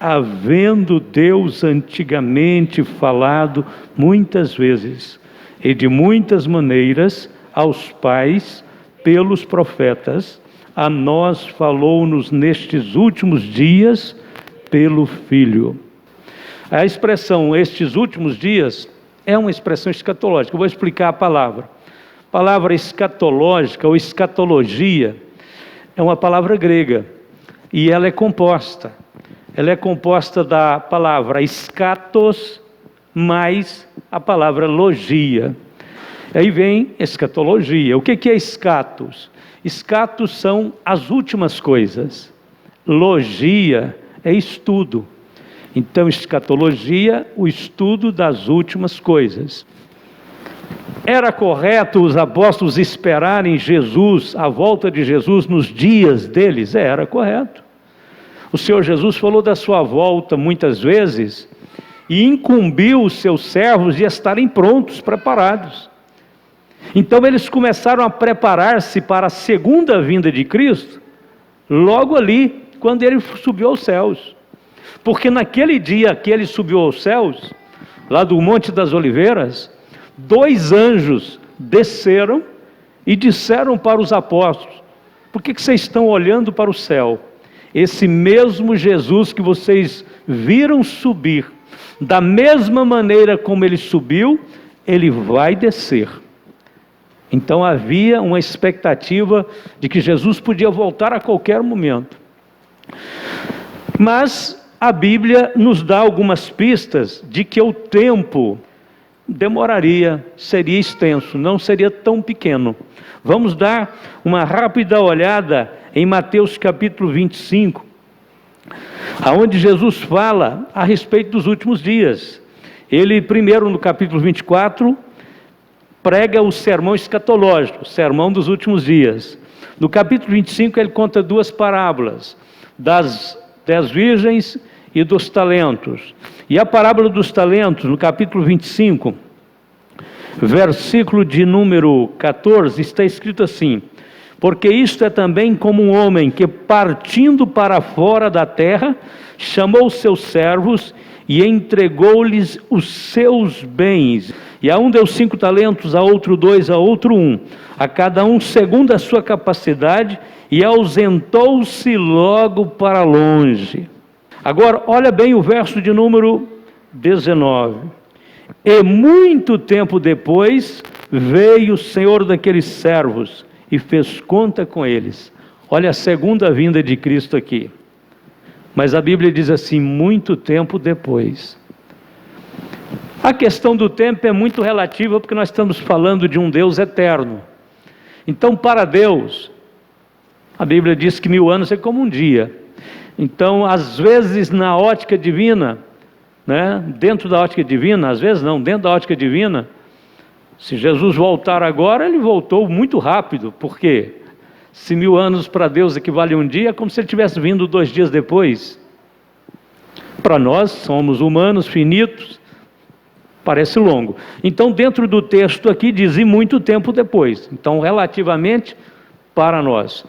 havendo Deus antigamente falado muitas vezes e de muitas maneiras aos pais pelos profetas, a nós falou-nos nestes últimos dias pelo Filho. A expressão estes últimos dias é uma expressão escatológica. Eu vou explicar a palavra. A palavra escatológica ou escatologia é uma palavra grega e ela é composta. Ela é composta da palavra escatos mais a palavra logia. Aí vem escatologia. O que é escatos? Escatos são as últimas coisas. Logia é estudo. Então, escatologia, o estudo das últimas coisas. Era correto os apóstolos esperarem Jesus, a volta de Jesus, nos dias deles? Era correto. O Senhor Jesus falou da sua volta muitas vezes e incumbiu os seus servos de estarem prontos, preparados. Então eles começaram a preparar-se para a segunda vinda de Cristo, logo ali, quando ele subiu aos céus. Porque naquele dia que ele subiu aos céus, lá do Monte das Oliveiras, 2 anjos desceram e disseram para os apóstolos: por que vocês estão olhando para o céu? Esse mesmo Jesus que vocês viram subir, da mesma maneira como ele subiu, ele vai descer. Então havia uma expectativa de que Jesus podia voltar a qualquer momento. Mas a Bíblia nos dá algumas pistas de que o tempo demoraria, seria extenso, não seria tão pequeno. Vamos dar uma rápida olhada em Mateus capítulo 25, aonde Jesus fala a respeito dos últimos dias. Ele primeiro no capítulo 24 prega o sermão escatológico, o sermão dos últimos dias. No capítulo 25 ele conta 2 parábolas, das 10 virgens e dos talentos. E a parábola dos talentos, no capítulo 25, versículo de número 14, está escrito assim: porque isto é também como um homem que, partindo para fora da terra, chamou os seus servos e entregou-lhes os seus bens. E a um deu 5 talentos, a outro 2, a outro 1, a cada um segundo a sua capacidade, e ausentou-se logo para longe. Agora, olha bem o verso de número 19. E muito tempo depois, veio o Senhor daqueles servos e fez conta com eles. Olha a segunda vinda de Cristo aqui. Mas a Bíblia diz assim, muito tempo depois. A questão do tempo é muito relativa, porque nós estamos falando de um Deus eterno. Então, para Deus, a Bíblia diz que 1000 anos é como um dia. Então, às vezes, na ótica divina, dentro da ótica divina, às vezes não, dentro da ótica divina, se Jesus voltar agora, ele voltou muito rápido, porque se 1000 anos para Deus equivale a um dia, é como se ele tivesse vindo 2 dias depois. Para nós, somos humanos, finitos, parece longo. Então, dentro do texto aqui, diz, e muito tempo depois. Então, relativamente, para nós,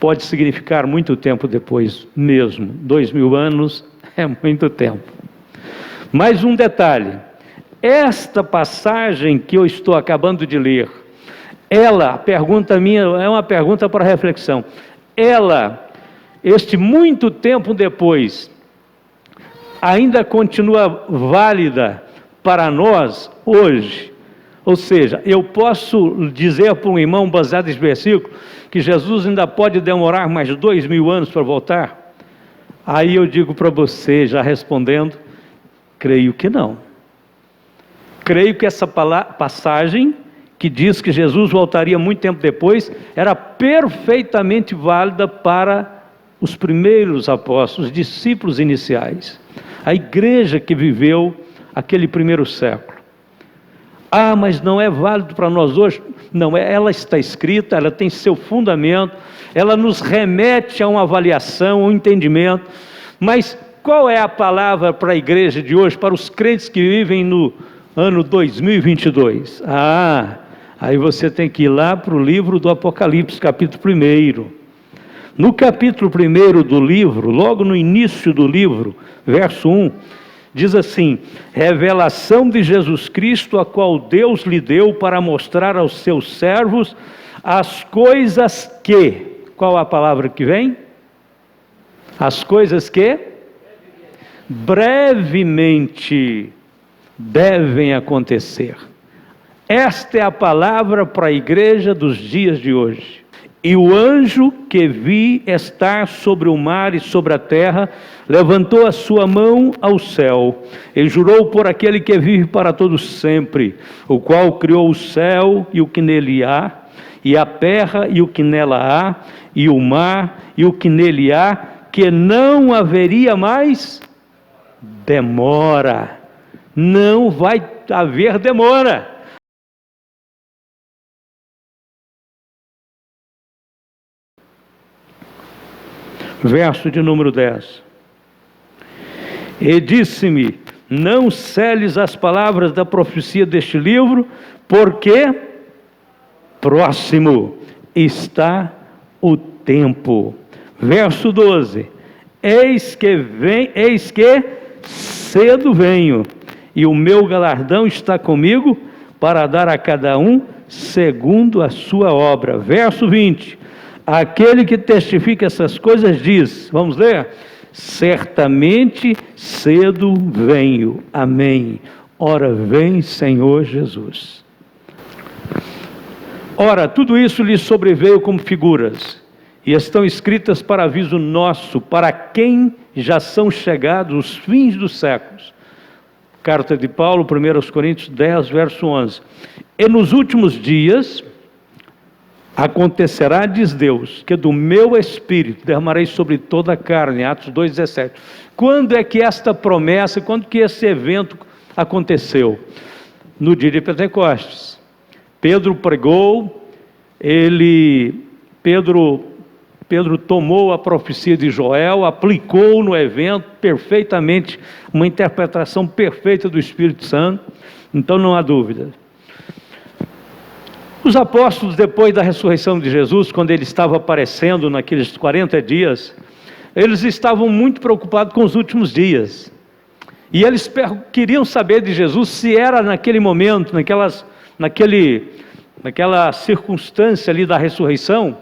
pode significar muito tempo depois mesmo. 2000 anos é muito tempo. Mais um detalhe. Esta passagem que eu estou acabando de ler, ela, a pergunta minha, é uma pergunta para reflexão. Ela, este muito tempo depois, ainda continua válida para nós hoje? Ou seja, eu posso dizer para um irmão, baseado nesse versículo, que Jesus ainda pode demorar mais 2000 anos para voltar? Aí eu digo para você, já respondendo, creio que não. Creio que essa passagem, que diz que Jesus voltaria muito tempo depois, era perfeitamente válida para os primeiros apóstolos, discípulos iniciais. A igreja que viveu aquele primeiro século. Ah, mas não é válido para nós hoje? Não, ela está escrita, ela tem seu fundamento, ela nos remete a uma avaliação, a um entendimento. Mas qual é a palavra para a igreja de hoje, para os crentes que vivem no ano 2022? Aí você tem que ir lá para o livro do Apocalipse, capítulo 1. No capítulo 1 do livro, logo no início do livro, verso 1, diz assim: revelação de Jesus Cristo, a qual Deus lhe deu para mostrar aos seus servos as coisas que, qual a palavra que vem? As coisas que brevemente devem acontecer. Esta é a palavra para a igreja dos dias de hoje. E o anjo que vi estar sobre o mar e sobre a terra, levantou a sua mão ao céu, e jurou por aquele que vive para todos sempre, o qual criou o céu e o que nele há, e a terra e o que nela há, e o mar e o que nele há, que não haveria mais demora. Não vai haver demora. Verso de número 10. E disse-me: não seles as palavras da profecia deste livro, porque próximo está o tempo. Verso 12. Eis que cedo venho, e o meu galardão está comigo, para dar a cada um segundo a sua obra. Verso 20. Aquele que testifica essas coisas diz, vamos ler? Certamente cedo venho. Amém. Ora vem, Senhor Jesus. Ora, tudo isso lhe sobreveio como figuras, e estão escritas para aviso nosso, para quem já são chegados os fins dos séculos. Carta de Paulo, 1 Coríntios 10, verso 11. E nos últimos dias acontecerá, diz Deus, que do meu Espírito derramarei sobre toda a carne. Atos 2,17. Quando é que esta promessa, quando que esse evento aconteceu? No dia de Pentecostes. Pedro pregou, Pedro tomou a profecia de Joel, aplicou no evento perfeitamente, uma interpretação perfeita do Espírito Santo. Então não há dúvida. Os apóstolos, depois da ressurreição de Jesus, quando ele estava aparecendo naqueles 40 dias, eles estavam muito preocupados com os últimos dias. E eles queriam saber de Jesus se era naquele momento, naquela circunstância ali da ressurreição,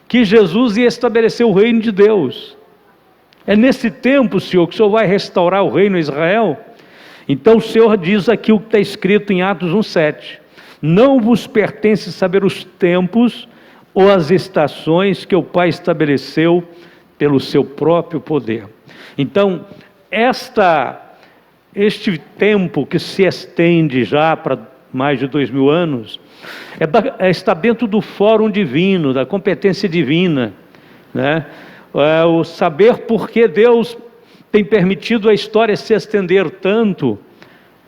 que Jesus ia estabelecer o reino de Deus. É nesse tempo, Senhor, que o Senhor vai restaurar o reino de Israel? Então o Senhor diz aqui o que está escrito em Atos 1,7. Não vos pertence saber os tempos ou as estações que o Pai estabeleceu pelo seu próprio poder. Então, este tempo que se estende já para mais de 2000 anos, está dentro do fórum divino, da competência divina, né? O saber por que Deus tem permitido a história se estender tanto,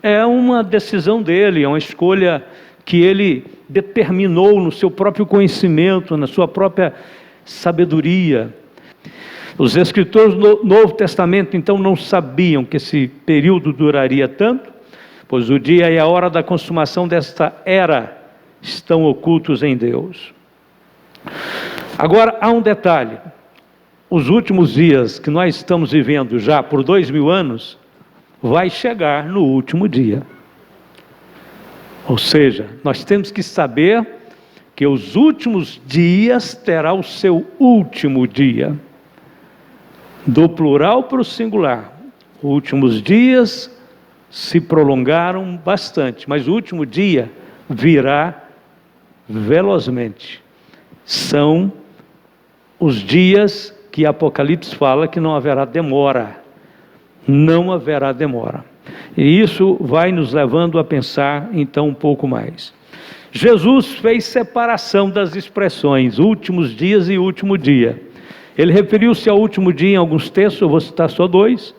é uma decisão dele, é uma escolha que ele determinou no seu próprio conhecimento, na sua própria sabedoria. Os escritores do Novo Testamento, então, não sabiam que esse período duraria tanto, pois o dia e a hora da consumação desta era estão ocultos em Deus. Agora, há um detalhe. Os últimos dias que nós estamos vivendo já por 2000 anos, vai chegar no último dia. Ou seja, nós temos que saber que os últimos dias terá o seu último dia. Do plural para o singular. Os últimos dias se prolongaram bastante, mas o último dia virá velozmente. São os dias que Apocalipse fala que não haverá demora. Não haverá demora. E isso vai nos levando a pensar então um pouco mais. Jesus fez separação das expressões últimos dias e último dia. Ele referiu-se ao último dia em alguns textos, eu vou citar só 2.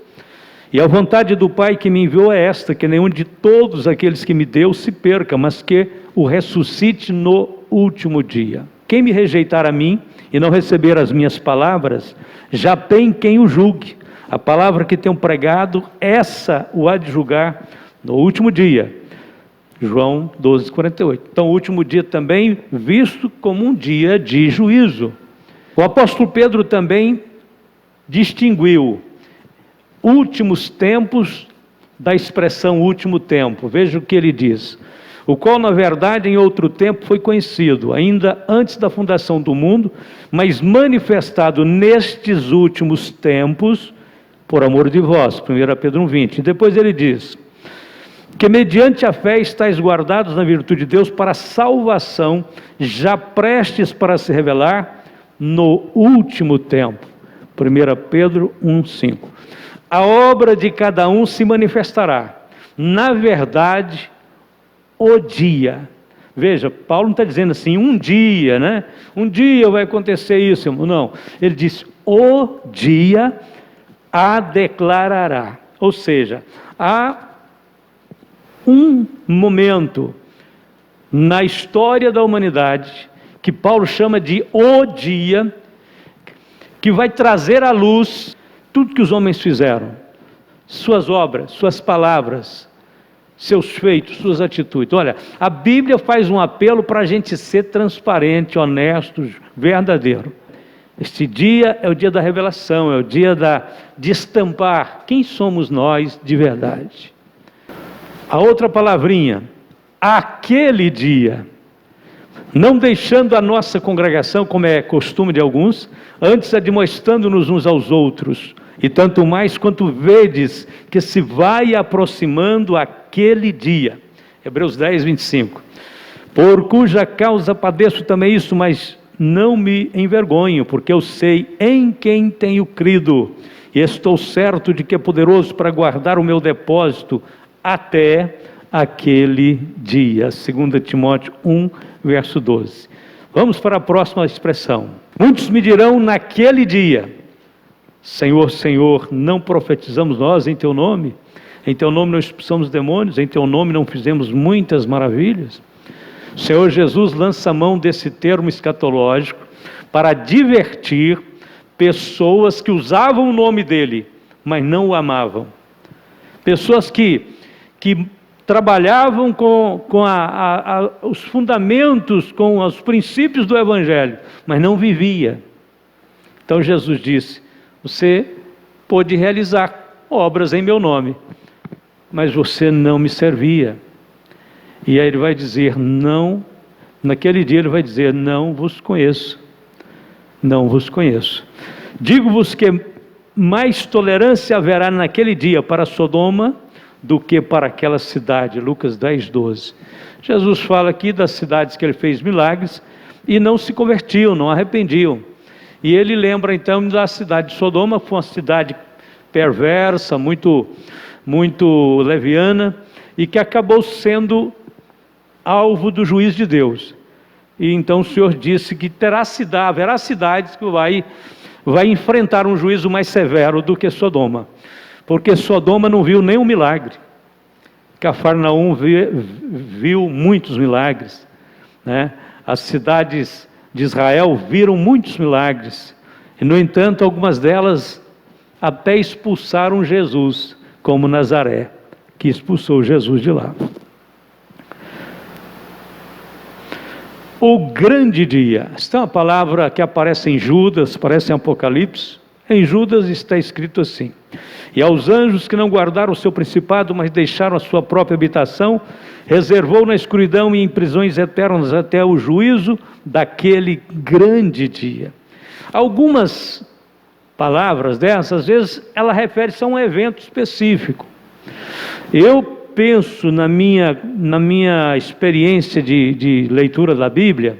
E a vontade do Pai que me enviou é esta, que nenhum de todos aqueles que me deu se perca, mas que o ressuscite no último dia. Quem me rejeitar a mim e não receber as minhas palavras, já tem quem o julgue. A palavra que tenho pregado, essa o há de julgar no último dia. João 12:48. Então, o último dia também visto como um dia de juízo. O apóstolo Pedro também distinguiu últimos tempos da expressão último tempo. Veja o que ele diz: o qual na verdade em outro tempo foi conhecido, ainda antes da fundação do mundo, mas manifestado nestes últimos tempos, por amor de vós. 1 Pedro 1,20. E depois ele diz que mediante a fé estáis guardados na virtude de Deus para a salvação, já prestes para se revelar no último tempo. 1 Pedro 1,5. A obra de cada um se manifestará, na verdade, o dia. Veja, Paulo não está dizendo assim, um dia, né? Um dia vai acontecer isso. Não, ele diz, o dia a declarará. Ou seja, há um momento na história da humanidade, que Paulo chama de o dia, que vai trazer à luz tudo que os homens fizeram, suas obras, suas palavras, seus feitos, suas atitudes. Olha, a Bíblia faz um apelo para a gente ser transparente, honesto, verdadeiro. Este dia é o dia da revelação, é o dia de estampar quem somos nós de verdade. A outra palavrinha, aquele dia, não deixando a nossa congregação, como é costume de alguns, antes admoestando-nos uns aos outros, e tanto mais quanto vedes que se vai aproximando aquele dia. Hebreus 10, 25. Por cuja causa padeço também isso, mas não me envergonho, porque eu sei em quem tenho crido, e estou certo de que é poderoso para guardar o meu depósito até aquele dia. 2 Timóteo 1, verso 12. Vamos para a próxima expressão. Muitos me dirão naquele dia: Senhor, Senhor, não profetizamos nós em Teu nome? Em Teu nome não expulsamos demônios? Em Teu nome não fizemos muitas maravilhas? O Senhor Jesus lança a mão desse termo escatológico para advertir pessoas que usavam o nome dEle, mas não o amavam. Pessoas que trabalhavam com os fundamentos, com os princípios do Evangelho, mas não vivia. Então Jesus disse: você pôde realizar obras em meu nome, mas você não me servia. E aí ele vai dizer, não, naquele dia ele vai dizer, não vos conheço, não vos conheço. Digo-vos que mais tolerância haverá naquele dia para Sodoma do que para aquela cidade. Lucas 10, 12. Jesus fala aqui das cidades que ele fez milagres e não se convertiam, não arrependiam. E ele lembra então da cidade de Sodoma, que foi uma cidade perversa, muito leviana, e que acabou sendo alvo do juízo de Deus. E então o Senhor disse que haverá cidades que vai enfrentar um juízo mais severo do que Sodoma, porque Sodoma não viu nenhum milagre. Cafarnaum viu muitos milagres, né? As cidades de Israel viram muitos milagres, e no entanto algumas delas até expulsaram Jesus, como Nazaré, que expulsou Jesus de lá. O grande dia, esta é uma palavra que aparece em Judas, aparece em Apocalipse. Em Judas está escrito assim: e aos anjos que não guardaram o seu principado, mas deixaram a sua própria habitação, reservou na escuridão e em prisões eternas até o juízo daquele grande dia. Algumas palavras dessas, às vezes, ela refere-se a um evento específico. Eu penso, na minha experiência de leitura da Bíblia,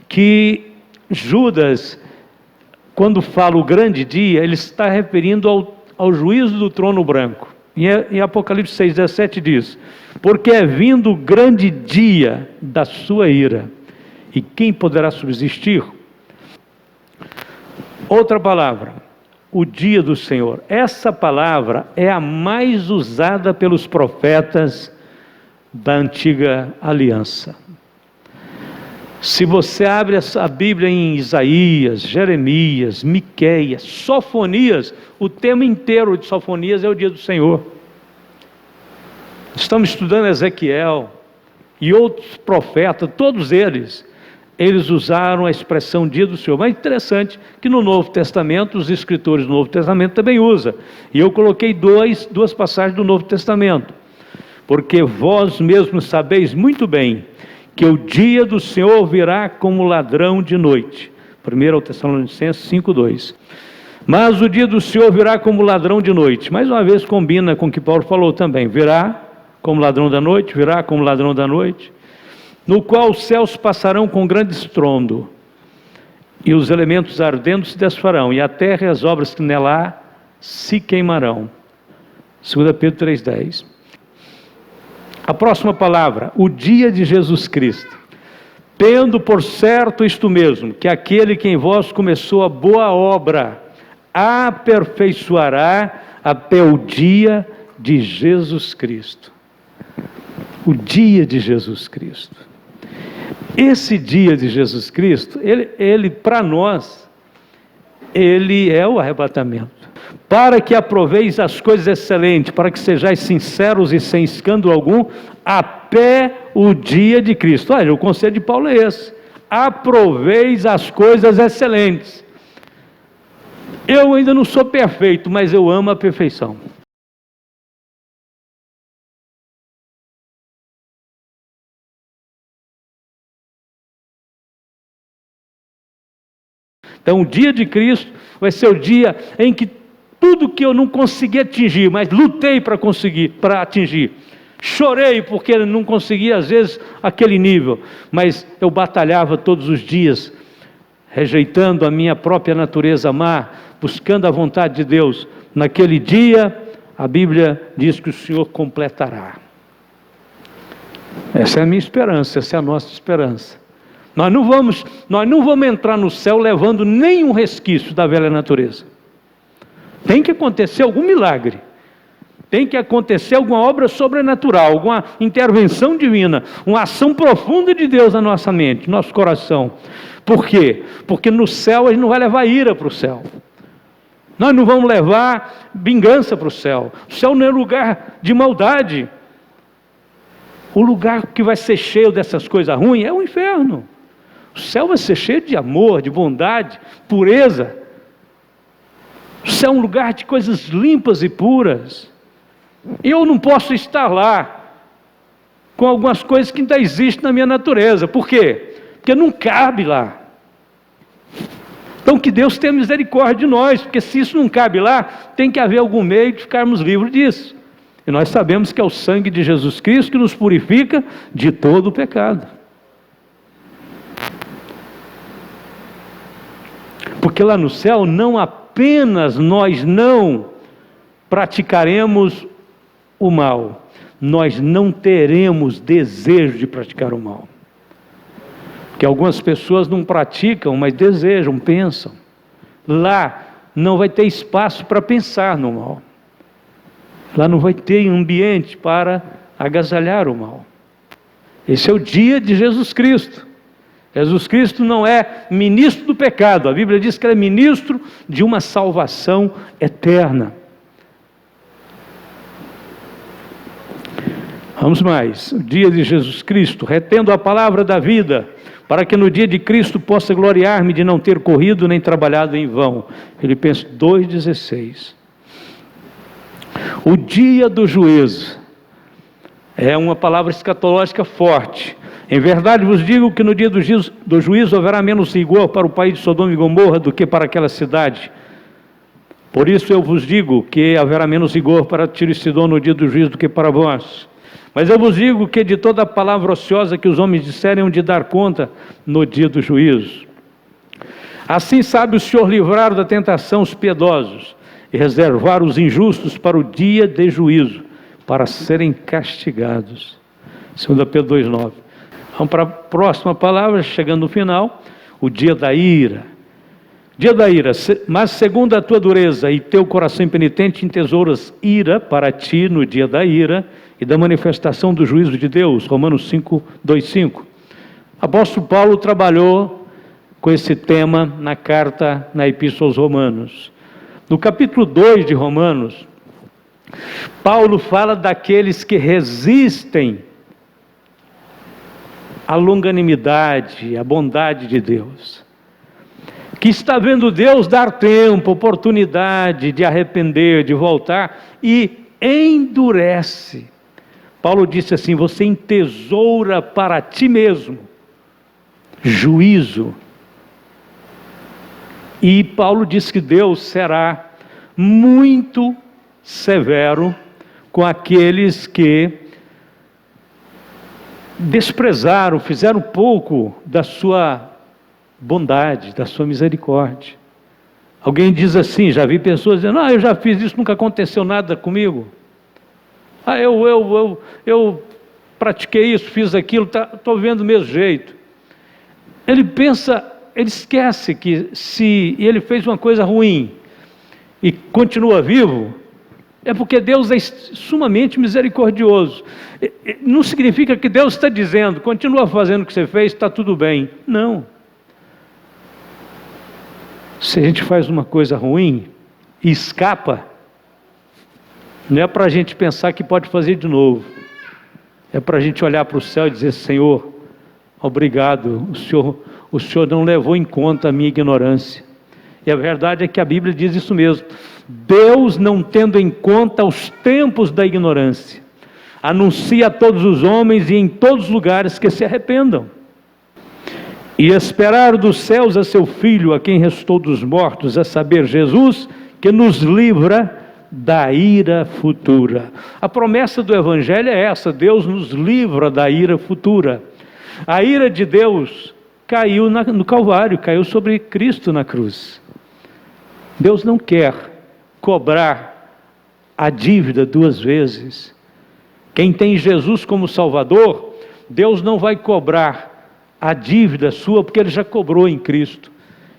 que Judas, quando fala o grande dia, ele está referindo ao juízo do trono branco. Em Apocalipse 6,17 diz: porque é vindo o grande dia da sua ira, e quem poderá subsistir? Outra palavra, o dia do Senhor. Essa palavra é a mais usada pelos profetas da antiga aliança. Se você abre a Bíblia em Isaías, Jeremias, Miqueias, Sofonias, o tema inteiro de Sofonias é o dia do Senhor. Estamos estudando Ezequiel e outros profetas, todos eles eles usaram a expressão dia do Senhor. Mas é interessante que no Novo Testamento, os escritores do Novo Testamento também usam. E eu coloquei duas passagens do Novo Testamento. Porque vós mesmos sabeis muito bem que o dia do Senhor virá como ladrão de noite. 1 Tessalonicenses 5:2. Mas o dia do Senhor virá como ladrão de noite. Mais uma vez combina com o que Paulo falou também. Virá como ladrão da noite, virá como ladrão da noite, no qual os céus passarão com grande estrondo, e os elementos ardendo se desfarão, e a terra e as obras que nela há se queimarão. 2 Pedro 3:10. A próxima palavra, o dia de Jesus Cristo. Tendo por certo isto mesmo, que aquele que em vós começou a boa obra, aperfeiçoará até o dia de Jesus Cristo. O dia de Jesus Cristo. Esse dia de Jesus Cristo, ele para nós, ele é o arrebatamento. Para que aproveis as coisas excelentes, para que sejais sinceros e sem escândalo algum, até o dia de Cristo. Olha, o conselho de Paulo é esse: aproveis as coisas excelentes. Eu ainda não sou perfeito, mas eu amo a perfeição. Então o dia de Cristo vai ser o dia em que tudo que eu não consegui atingir, mas lutei para atingir. Chorei porque não conseguia às vezes aquele nível, mas eu batalhava todos os dias, rejeitando a minha própria natureza má, buscando a vontade de Deus. Naquele dia, a Bíblia diz que o Senhor completará. Essa é a minha esperança, essa é a nossa esperança. Nós não vamos entrar no céu levando nenhum resquício da velha natureza. Tem que acontecer algum milagre. Tem que acontecer alguma obra sobrenatural, alguma intervenção divina, uma ação profunda de Deus na nossa mente, no nosso coração. Por quê? Porque no céu a gente não vai levar ira para o céu. Nós não vamos levar vingança para o céu. O céu não é lugar de maldade. O lugar que vai ser cheio dessas coisas ruins é o inferno. O céu vai ser cheio de amor, de bondade, pureza. O céu é um lugar de coisas limpas e puras. Eu não posso estar lá com algumas coisas que ainda existem na minha natureza. Por quê? Porque não cabe lá. Então que Deus tenha misericórdia de nós, porque se isso não cabe lá, tem que haver algum meio de ficarmos livres disso. E nós sabemos que é o sangue de Jesus Cristo que nos purifica de todo o pecado. Porque lá no céu não apenas nós não praticaremos o mal, nós não teremos desejo de praticar o mal. Porque algumas pessoas não praticam, mas desejam, pensam. Lá não vai ter espaço para pensar no mal. Lá não vai ter ambiente para agasalhar o mal. Esse é o dia de Jesus Cristo. Jesus Cristo não é ministro do pecado. A Bíblia diz que ele é ministro de uma salvação eterna. Vamos mais. O dia de Jesus Cristo, retendo a palavra da vida, para que no dia de Cristo possa gloriar-me de não ter corrido nem trabalhado em vão. Filipenses 2,16. O dia do juízo é uma palavra escatológica forte. Em verdade vos digo que no dia do juízo haverá menos rigor para o país de Sodoma e Gomorra do que para aquela cidade. Por isso eu vos digo que haverá menos rigor para Tiro e Sidom no dia do juízo do que para vós. Mas eu vos digo que de toda palavra ociosa que os homens disserem, hão de dar conta no dia do juízo. Assim sabe o Senhor livrar da tentação os piedosos e reservar os injustos para o dia de juízo, para serem castigados. 2 Pedro 2,9. Vamos para a próxima palavra, chegando no final, o dia da ira. Dia da ira, mas segundo a tua dureza e teu coração impenitente, entesouras ira para ti no dia da ira e da manifestação do juízo de Deus. Romanos 5:2-5. Apóstolo Paulo trabalhou com esse tema na carta, na Epístola aos Romanos. No capítulo 2 de Romanos, Paulo fala daqueles que resistem a longanimidade, a bondade de Deus, que está vendo Deus dar tempo, oportunidade de arrepender, de voltar, e endurece. Paulo disse assim: você entesoura para ti mesmo juízo. E Paulo diz que Deus será muito severo com aqueles que desprezaram, fizeram pouco da sua bondade, da sua misericórdia. Alguém diz assim, já vi pessoas dizendo: eu já fiz isso, nunca aconteceu nada comigo. Eu pratiquei isso, fiz aquilo, estou vendo do mesmo jeito. Ele esquece que se ele fez uma coisa ruim e continua vivo, é porque Deus é sumamente misericordioso. Não significa que Deus está dizendo: continua fazendo o que você fez, está tudo bem. Não. Se a gente faz uma coisa ruim e escapa, não é para a gente pensar que pode fazer de novo. É para a gente olhar para o céu e dizer: Senhor, obrigado, o Senhor não levou em conta a minha ignorância. E a verdade é que a Bíblia diz isso mesmo. Deus, não tendo em conta os tempos da ignorância, anuncia a todos os homens e em todos os lugares que se arrependam. E esperar dos céus a seu Filho, a quem restou dos mortos, a saber, Jesus, que nos livra da ira futura. A promessa do Evangelho é essa: Deus nos livra da ira futura. A ira de Deus caiu no Calvário, caiu sobre Cristo na cruz. Deus não quer cobrar a dívida duas vezes. Quem tem Jesus como Salvador, Deus não vai cobrar a dívida sua, porque Ele já cobrou em Cristo.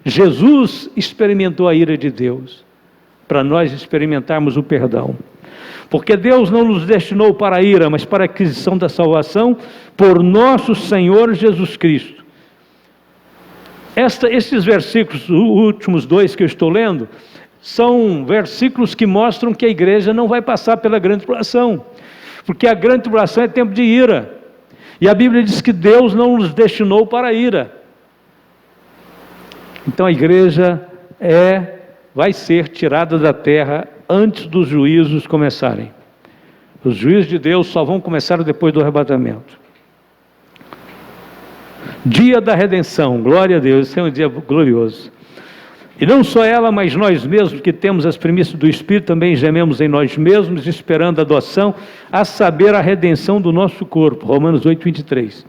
Jesus experimentou a ira de Deus, para nós experimentarmos o perdão. Porque Deus não nos destinou para a ira, mas para a aquisição da salvação por nosso Senhor Jesus Cristo. Esses versículos, os últimos dois que eu estou lendo, são versículos que mostram que a igreja não vai passar pela grande tribulação, porque a grande tribulação é tempo de ira, e a Bíblia diz que Deus não nos destinou para a ira. Então a igreja vai ser tirada da terra antes dos juízos começarem. Os juízos de Deus só vão começar depois do arrebatamento. Dia da redenção, glória a Deus, esse é um dia glorioso. E não só ela, mas nós mesmos que temos as primícias do Espírito, também gememos em nós mesmos, esperando a adoção, a saber, a redenção do nosso corpo. Romanos 8, 23.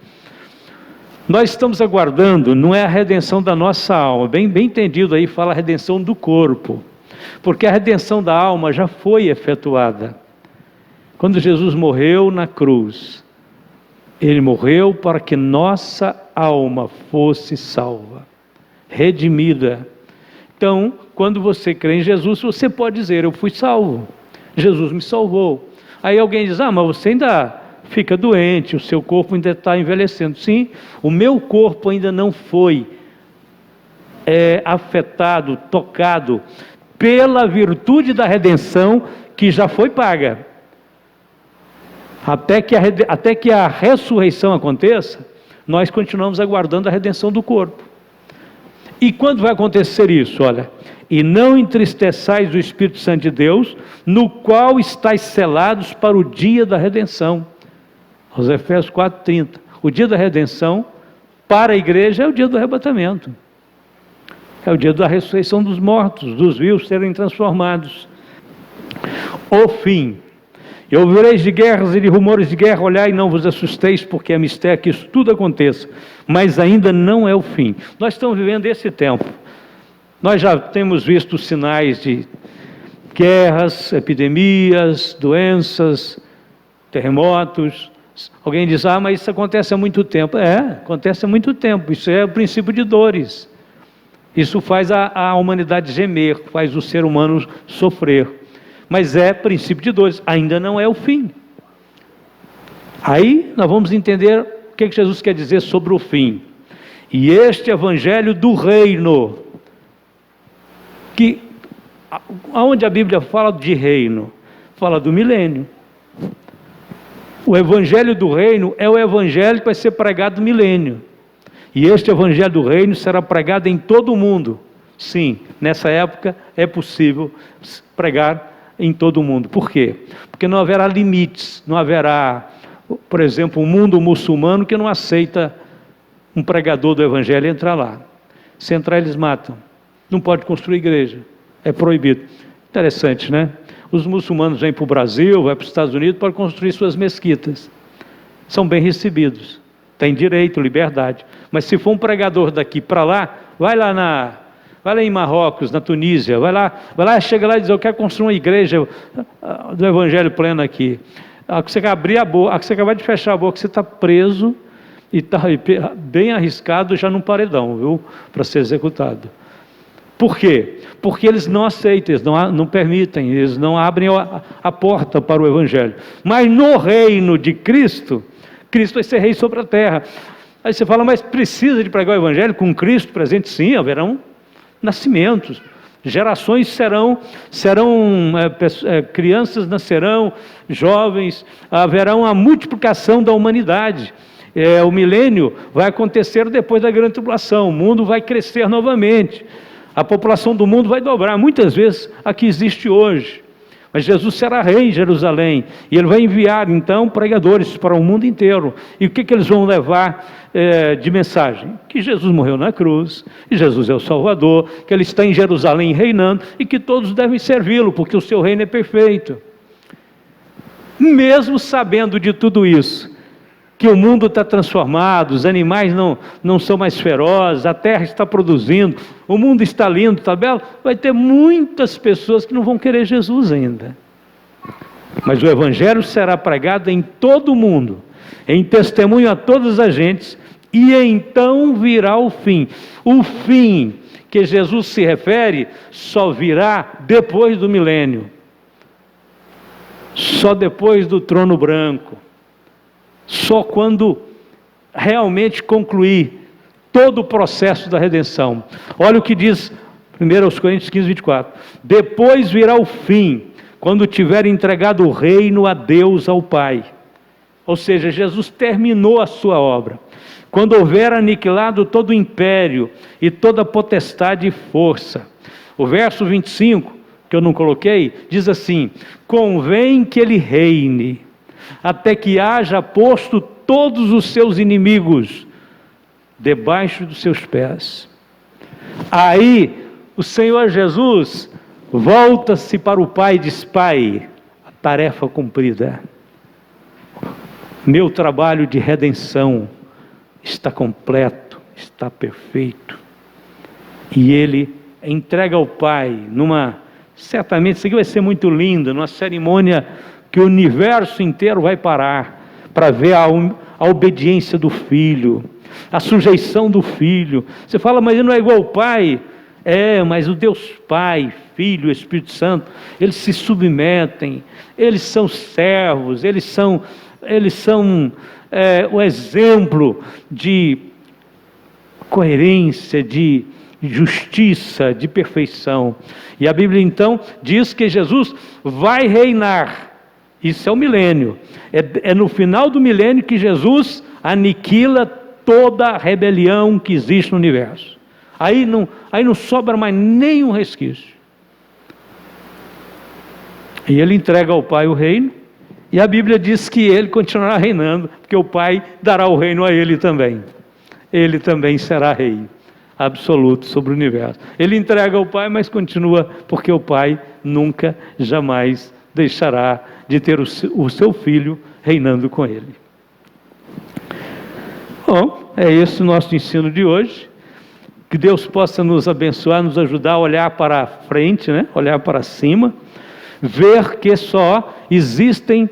Nós estamos aguardando, não é a redenção da nossa alma, bem entendido aí, fala a redenção do corpo, porque a redenção da alma já foi efetuada. Quando Jesus morreu na cruz, Ele morreu para que nossa alma fosse salva, redimida. Então, quando você crê em Jesus, você pode dizer: eu fui salvo, Jesus me salvou. Aí alguém diz: mas você ainda fica doente, o seu corpo ainda está envelhecendo. Sim, o meu corpo ainda não foi afetado, tocado pela virtude da redenção que já foi paga. Até que a ressurreição aconteça, nós continuamos aguardando a redenção do corpo. E quando vai acontecer isso? Olha: e não entristeçais o Espírito Santo de Deus, no qual estáis selados para o dia da redenção. Aos Efésios 4:30. O dia da redenção para a igreja é o dia do arrebatamento. É o dia da ressurreição dos mortos, dos vivos serem transformados. O fim. E ouvireis de guerras e de rumores de guerra, olhai e não vos assusteis, porque é mistério que isso tudo aconteça, mas ainda não é o fim. Nós estamos vivendo esse tempo. Nós já temos visto sinais de guerras, epidemias, doenças, terremotos. Alguém diz: mas isso acontece há muito tempo. Acontece há muito tempo. Isso é o princípio de dores. Isso faz a humanidade gemer, faz o ser humano sofrer. Mas é princípio de dores, ainda não é o fim. Aí nós vamos entender o que Jesus quer dizer sobre o fim. E este evangelho do reino, que aonde a Bíblia fala de reino, fala do milênio. O evangelho do reino é o evangelho que vai ser pregado no milênio. E este evangelho do reino será pregado em todo o mundo. Sim, nessa época é possível pregar em todo o mundo. Por quê? Porque não haverá limites, não haverá, por exemplo, um mundo muçulmano que não aceita um pregador do evangelho entrar lá. Se entrar, eles matam. Não pode construir igreja, é proibido. Interessante, né? Os muçulmanos vêm para o Brasil, vão para os Estados Unidos para construir suas mesquitas. São bem recebidos, têm direito, liberdade. Mas se for um pregador daqui para lá, vai lá em Marrocos, na Tunísia, vai lá, chega lá e diz: eu quero construir uma igreja do evangelho pleno aqui. A que você abrir a boca, a que você acabar de fechar a boca, você está preso e está bem arriscado já num paredão, viu? Para ser executado. Por quê? Porque eles não aceitam, eles não permitem, eles não abrem a porta para o evangelho. Mas no reino de Cristo, Cristo vai ser rei sobre a terra. Aí você fala: mas precisa de pregar o evangelho com Cristo presente? Sim, haverão nascimentos, gerações crianças nascerão, jovens, haverá a multiplicação da humanidade. O milênio vai acontecer depois da grande tribulação, o mundo vai crescer novamente, a população do mundo vai dobrar, muitas vezes a que existe hoje. Mas Jesus será rei em Jerusalém, e Ele vai enviar então pregadores para o mundo inteiro. E o que eles vão levar de mensagem? Que Jesus morreu na cruz, que Jesus é o Salvador, que Ele está em Jerusalém reinando, e que todos devem servi-lo, porque o seu reino é perfeito. Mesmo sabendo de tudo isso, que o mundo está transformado, os animais não são mais ferozes, a terra está produzindo, o mundo está lindo, está belo, vai ter muitas pessoas que não vão querer Jesus ainda. Mas o evangelho será pregado em todo o mundo, em testemunho a todas as gentes, e então virá o fim. O fim que Jesus se refere só virá depois do milênio, só depois do trono branco. Só quando realmente concluir todo o processo da redenção. Olha o que diz 1 Coríntios 15, 24. Depois virá o fim, quando tiver entregado o reino a Deus, ao Pai. Ou seja, Jesus terminou a sua obra. Quando houver aniquilado todo o império e toda potestade e força. O verso 25, que eu não coloquei, diz assim: convém que ele reine, até que haja posto todos os seus inimigos debaixo dos seus pés. Aí o Senhor Jesus volta-se para o Pai e diz: Pai, a tarefa cumprida, meu trabalho de redenção está completo, está perfeito. E Ele entrega ao Pai, certamente isso aqui vai ser muito lindo, numa cerimônia que o universo inteiro vai parar para ver a obediência do Filho, a sujeição do Filho. Você fala: mas ele não é igual ao Pai? Mas o Deus Pai, Filho, Espírito Santo, eles se submetem, eles são servos, eles são o exemplo de coerência, de justiça, de perfeição. E a Bíblia então diz que Jesus vai reinar. Isso é o milênio. É no final do milênio que Jesus aniquila toda a rebelião que existe no universo. Aí não sobra mais nenhum resquício. E Ele entrega ao Pai o reino, e a Bíblia diz que Ele continuará reinando, porque o Pai dará o reino a Ele também. Ele também será rei absoluto sobre o universo. Ele entrega ao Pai, mas continua, porque o Pai nunca, jamais deixará de ter o seu Filho reinando com Ele. Bom, é esse o nosso ensino de hoje. Que Deus possa nos abençoar, nos ajudar a olhar para frente, né? Olhar para cima, ver que só existem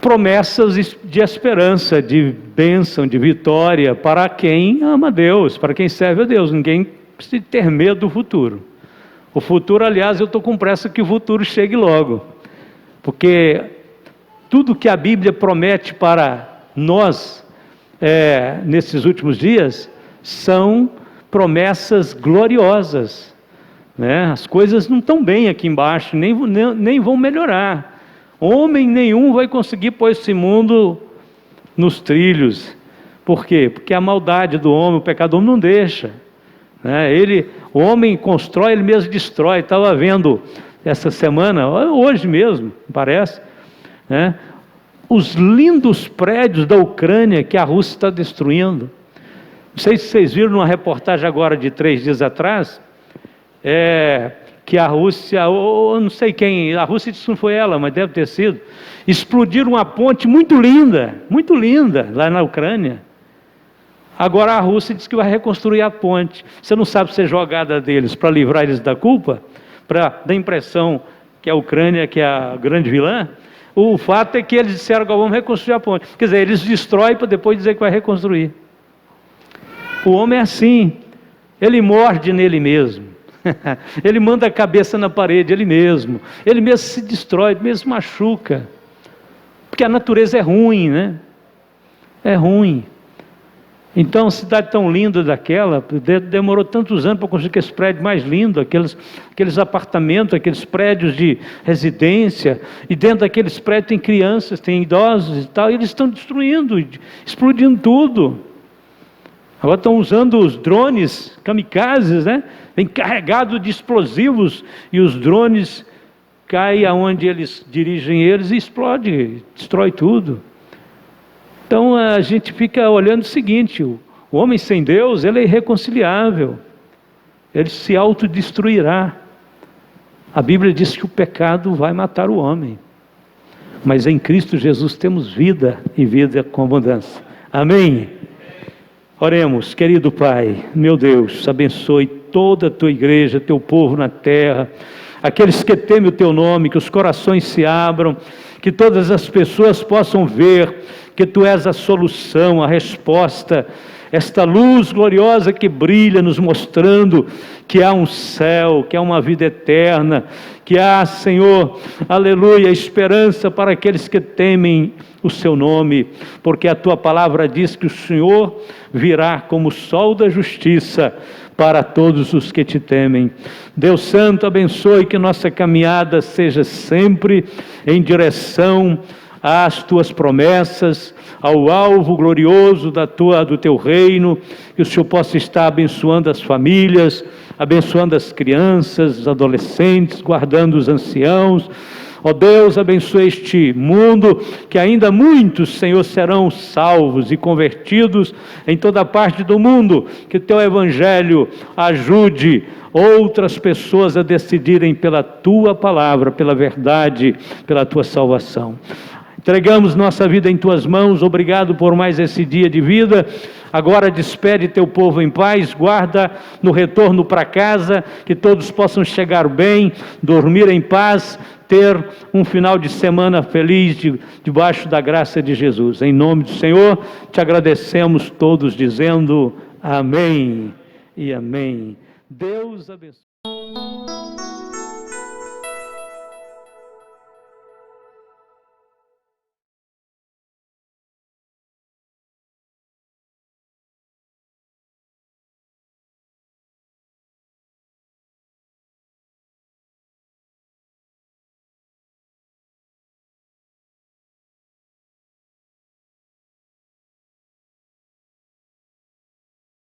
promessas de esperança, de bênção, de vitória para quem ama a Deus, para quem serve a Deus. Ninguém precisa ter medo do futuro. O futuro, aliás, eu estou com pressa que o futuro chegue logo, porque tudo que a Bíblia promete para nós nesses últimos dias são promessas gloriosas, né? As coisas não estão bem aqui embaixo, nem vão melhorar. Homem nenhum vai conseguir pôr esse mundo nos trilhos. Por quê? Porque a maldade do homem, o pecado do homem não deixa, né? O homem constrói, ele mesmo destrói. Estava vendo essa semana, hoje mesmo, parece, né? Os lindos prédios da Ucrânia que a Rússia está destruindo. Não sei se vocês viram numa reportagem agora de 3 dias atrás, que a Rússia, ou não sei quem, a Rússia disse que não foi ela, mas deve ter sido, explodiram uma ponte muito linda, lá na Ucrânia. Agora a Rússia diz que vai reconstruir a ponte. Você não sabe se é jogada deles para livrar eles da culpa, para dar a impressão que a Ucrânia que é a grande vilã. O fato é que eles disseram que vamos reconstruir a ponte. Quer dizer, eles destroem para depois dizer que vai reconstruir. O homem é assim, ele morde nele mesmo. Ele manda a cabeça na parede, ele mesmo se destrói, ele mesmo machuca, porque a natureza é ruim, né? É ruim. Então, a cidade tão linda daquela, demorou tantos anos para construir aqueles prédios mais lindos, aqueles apartamentos, aqueles prédios de residência, e dentro daqueles prédios tem crianças, tem idosos e tal, e eles estão destruindo, explodindo tudo. Agora estão usando os drones kamikazes, né? Vem carregado de explosivos, e os drones caem aonde eles dirigem eles e explode, destrói tudo. Então a gente fica olhando o seguinte: o homem sem Deus, ele é irreconciliável, ele se autodestruirá. A Bíblia diz que o pecado vai matar o homem, mas em Cristo Jesus temos vida e vida com abundância. Amém? Oremos. Querido Pai, meu Deus, abençoe toda a Tua igreja, Teu povo na terra, aqueles que temem o Teu nome, que os corações se abram, que todas as pessoas possam ver que Tu és a solução, a resposta, esta luz gloriosa que brilha, nos mostrando que há um céu, que há uma vida eterna, que há, Senhor, aleluia, esperança para aqueles que temem o Seu nome, porque a Tua palavra diz que o Senhor virá como o sol da justiça para todos os que Te temem. Deus Santo, abençoe que nossa caminhada seja sempre em direção às Tuas promessas, ao alvo glorioso do Teu reino, que o Senhor possa estar abençoando as famílias, abençoando as crianças, os adolescentes, guardando os anciãos. Ó Deus, abençoe este mundo, que ainda muitos, Senhor, serão salvos e convertidos em toda parte do mundo, que Teu Evangelho ajude outras pessoas a decidirem pela Tua palavra, pela verdade, pela Tua salvação. Entregamos nossa vida em Tuas mãos, obrigado por mais esse dia de vida. Agora despede Teu povo em paz, guarda no retorno para casa, que todos possam chegar bem, dormir em paz, ter um final de semana feliz debaixo da graça de Jesus. Em nome do Senhor, Te agradecemos todos dizendo amém e amém. Deus abençoe.